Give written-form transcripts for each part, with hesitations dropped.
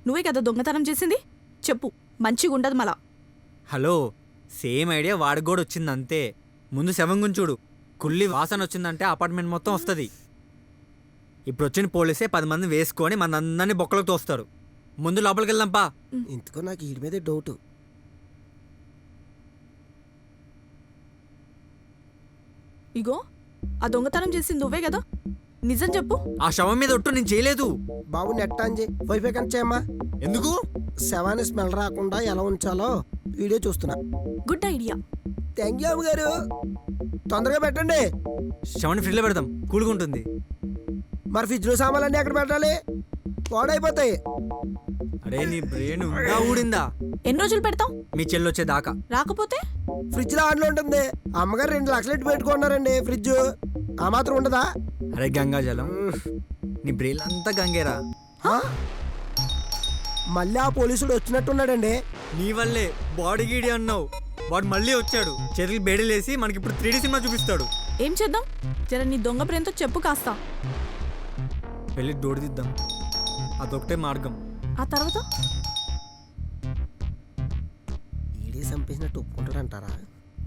నువ్వే కదా దొంగతనం చేసింది? చెప్పు, మంచిగా ఉండదు మళ్ళా. హలో, సేమ్ ఐడియా వాడికి కూడా వచ్చింది అంతే. ముందు శవం గురించి చూడు. కుళ్ళి వాసన వచ్చిందంటే అపార్ట్మెంట్ మొత్తం వస్తుంది. ఇప్పుడు వచ్చిన పోలీసే 10 మంది వేసుకొని మన అందరినీ బొక్కలకు తోస్తారు. ముందు లోపలికి వెళ్దాంపా. ఇంతకో నాకు వీడి మీదే డౌట్. ఇగో, ఆ దొంగతనం చేసింది నువ్వే కదా, నిజం చెప్పు. ఆ శవం మీద ఒట్టు నేను చేయలేదు. బాబు నెట్ ఆన్ చేయి, వైఫై కనెక్ట్ చేయమ్మా. ఎందుకు? శవాన్ని స్మెల్ రాకుండా ఎలా ఉంచాలో వీడియో చూస్తున్నా. Good idea. థ్యాంక్ యూ అమ్మగారు. తొందరగా పెట్టండి. శవాన్ని ఫ్రిడ్జ్లో పెడదాం, కూల్గా ఉంటుంది. మరి ఫ్రిడ్జ్లో సామాన్లన్నీ ఎక్కడ పెట్టాలి? పాడైపోతాయి. అరే నీ బ్రెయిన్ ఇంకా ఊడిందా? ఎన్ని రోజులు పెడతావు? మీ చెల్లొచ్చే దాకా. రాకపోతే ఫ్రిడ్జ్ లో ఆన్లో ఉంటుంది. అమ్మగారు 2 లక్షలు ఎట్టు పెట్టుకున్నారండి ఫ్రిడ్జ్. ఆ మాత్రం ఉండదా? అరే గంగాజలం, నీ బ్రెయిన్ అంతా గంగేరా. మళ్ళీ ఆ పోలీసుడు వచ్చినట్టున్నాడండి. నీ వల్లే బాడీ గీడి అన్నావు, వాడు మళ్ళీ వచ్చాడు. చేతులు బేడీలేసి మనకి ఇప్పుడు 3D సినిమా చూపిస్తాడు. ఏం చేద్దాం? జర నీ దొంగ ప్రేమతో చెప్పు కాస్త. వెళ్ళి దోడిదిద్దాం, అదొకటే మార్గం. ఆ తర్వాత ఈడే చంపేసినట్టు ఒప్పుకుంటాడంటారా?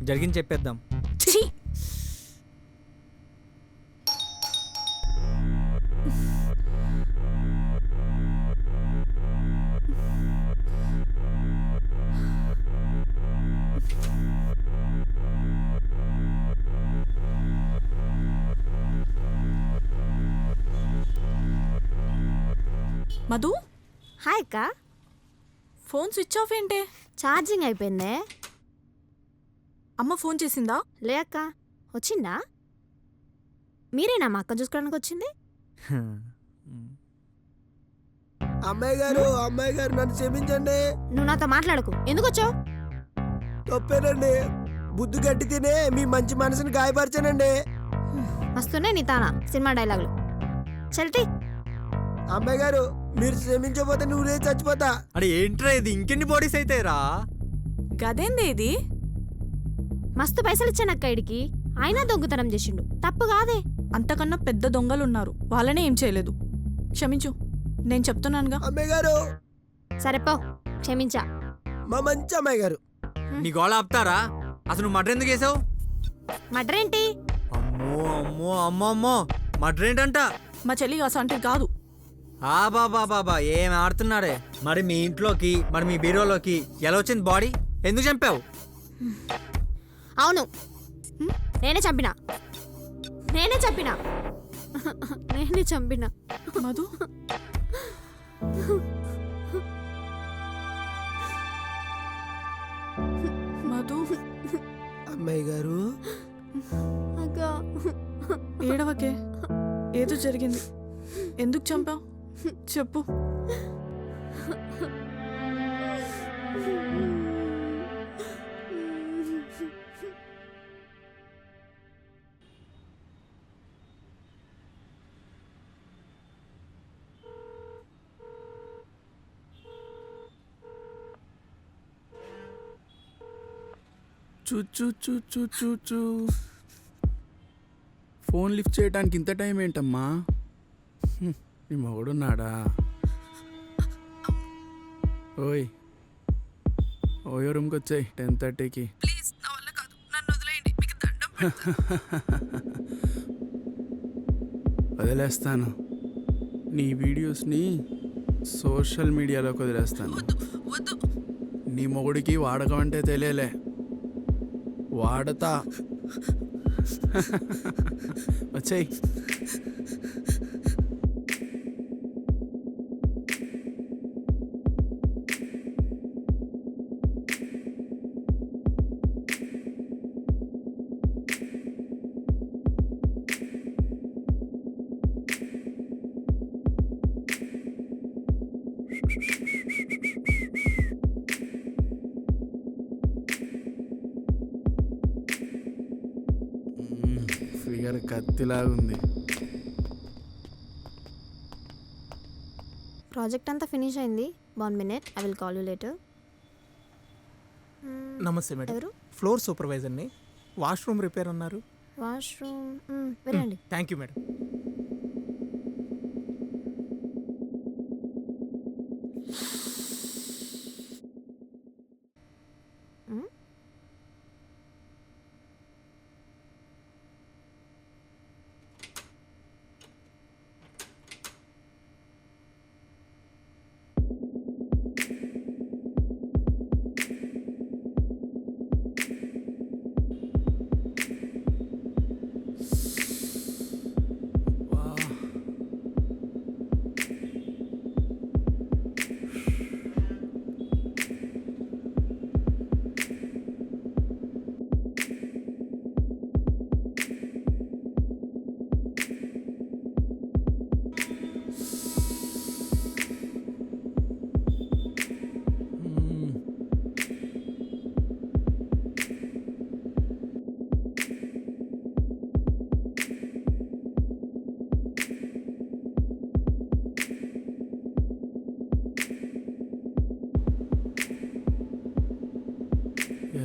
జరిగింది చెప్పేద్దాం. ఛీ! మధు, హాయ్ అక్క. ఫోన్ స్విచ్ ఆఫ్ ఏంటే? ఛార్జింగ్ అయిపోయిందే. అమ్మ ఫోన్ చేసిందా? లే అక్క, వచ్చిందా? మీరేనా మా అక్క చూసుకోవడానికి వచ్చింది? అమ్మాయి గారు, అమ్మాయి గారు నన్ను క్షమించండి. నువ్వు నాతో మాట్లాడకు. ఎందుకు వచ్చావు? తప్పేనండి. బుద్ధి గట్టి తినే మీ మంచి మనసుని గాయపరిచానండి. వస్తున్నాయి నీ తానా సినిమా డైలాగులు. చల్టి. అమ్మాయి గారు, మీరు క్షమించకపోతే నువ్వు చచ్చిపోతా. అరే ఏంట్రా ఇది, ఇంకెన్ని బాడీస్ అయితే రా? గదేందే ఇది? మస్తు పైసలు ఇచ్చాను అక్క ఇడికి, అయినా దొంగతనం చేసిండు. తప్పు కాదే. అంతకన్నా పెద్ద దొంగలున్నారు, వాళ్ళనే ఏం చేయలేదు. క్షమించు, నేను చెప్తున్నానుగా. అమ్మాయి గారు. సరే పో, క్షమించా. మా మంచి అమ్మాయి గారు. నీ గోళ ఆపుతారా? అసలు నువ్వు మర్డర్ ఎందుకు చేసావు? మర్డర్ ఏంటి? అమ్మో అమ్మో అమ్మో అమ్మో, మర్డర్ ఏంటంట? మా చెల్లి అసంటి కాదు. ఆ బాబా బాబా ఏం ఆడుతున్నాడే. మరి మీ ఇంట్లోకి, మరి మీ బీరోలోకి ఎలా వచ్చింది బాడీ? ఎందుకు చంపావు? అవును, నేనే చంపినా. నేనే చంపినా. నేనే చంపినా. మధు, మధు. అమ్మాయి గారు. అక్క, ఏడవకే, ఏదో జరిగింది. ఎందుకు చంపావు చెప్పు. చూ ఫోన్ లిఫ్ట్ చేయడానికి ఇంత టైం ఏంటమ్మా? నీ మొగుడున్నాడా? ఓయ్ ఓయో రూమ్కి వచ్చాయి 10:30కి. వదిలేస్తాను. నీ వీడియోస్ని సోషల్ మీడియాలోకి వదిలేస్తాను. నీ మొగుడికి వాడకం అంటే తెలియలే, వాడతా. వచ్చాయి. ఫిగర్ కత్తిలాగుంది. ప్రాజెక్ట్ అంతా ఫినిష్ అయింది. 1 minute, I will call you later. నమస్తే మేడం. ఎవరు? ఫ్లోర్ సూపర్వైజర్ని. వాష్రూమ్ రిపేర్ అన్నారు. వాష్రూమ్ వెళ్ళండి. Thank you madam.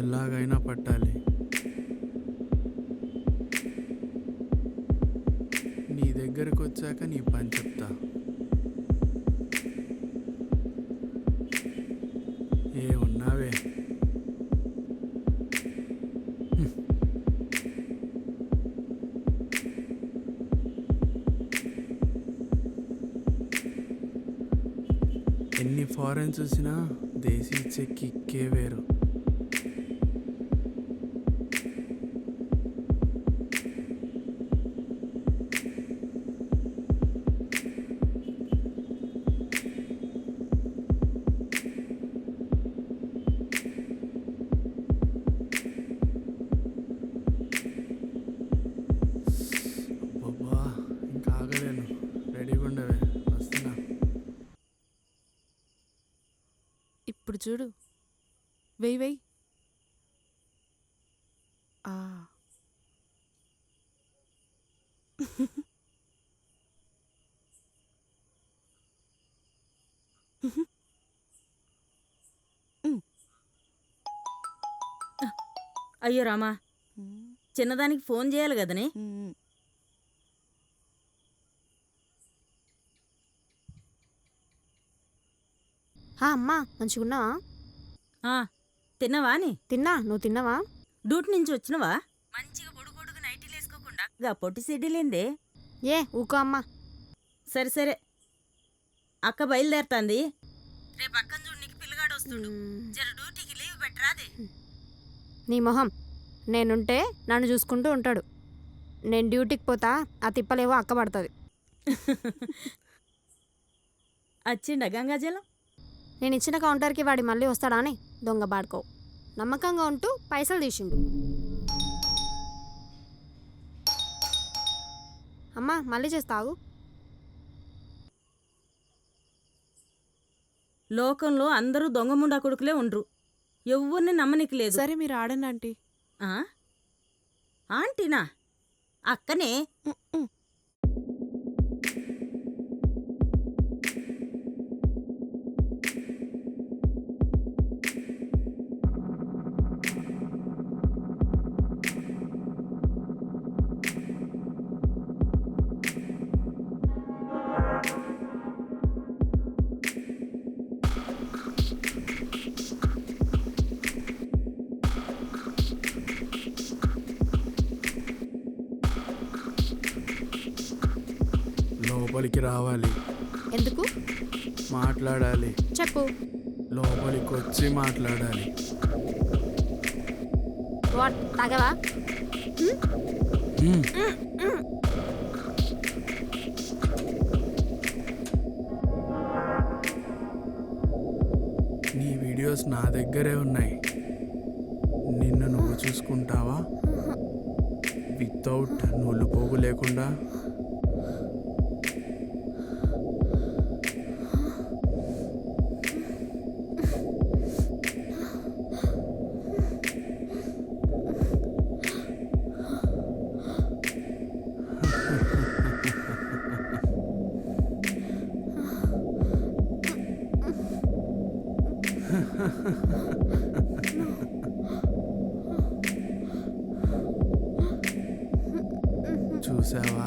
ఎలాగైనా పట్టాలి. నీ దగ్గరకు వచ్చాక నీ పని చెప్తా. ఏ ఉన్నావే? ఎన్ని ఫారెన్ చూసినా దేశీ ఇచ్చే కిక్కే వేరు. అబ్బబ్బా, ఇంకా ఆగలేను. రెడీగా ఉండవే, వస్తున్నా. ఇప్పుడు చూడు, వెయ్యి వెయ్యి. ఆ. అయ్యో రామా, చిన్నదానికి ఫోన్ చేయాలి కదనే. అమ్మా మంచిగున్నావా? ఆ, తిన్నావా అని? తిన్నా, నువ్వు తిన్నావా? డ్యూటీ నుంచి వచ్చినవా? మంచిగా పొడుగు నైటీలు వేసుకోకుండా గా పొట్టి సిడ్డిలేందే. ఏ ఊకో అమ్మా. సరే సరే, అక్క బయలుదేరుతాంది. రేపు అక్కని చూడు, నీకు పిల్లగాడు వస్తుడు. జర డ్యూటీకి లీవ్ పెట్టరాదే. నీ మొహం, నేనుంటే నన్ను చూసుకుంటూ ఉంటాడు. నేను డ్యూటీకి పోతా, ఆ తిప్పలేవో అక్క పడుతుంది. వచ్చిండా గంగాజలం? నేను ఇచ్చిన కౌంటర్కి వాడి మళ్ళీ వస్తాడా అని దొంగ బాడుకో. నమ్మకంగా ఉంటూ పైసలు తీసిండు. అమ్మా మళ్ళీ చేస్తావు. లోకంలో అందరూ దొంగ ముండా కొడుకులే ఉండ్రు, ఎవ్వరిని నమ్మనికి లేదు. సరే మీరు ఆడండి ఆంటీ. ఆ? ఆంటీనా? అక్కనే. లోపలికి రావాలి, ఎందుకు? మాట్లాడాలి. చెప్పు. లోపలికి వచ్చి మాట్లాడాలి. వాట్ తాగవా? నీ వీడియోస్ నా దగ్గరే ఉన్నాయి. నిన్ను నువ్వు చూసుకుంటావా? వితౌట్ నువ్వు పోగు లేకుండా. చూసావా?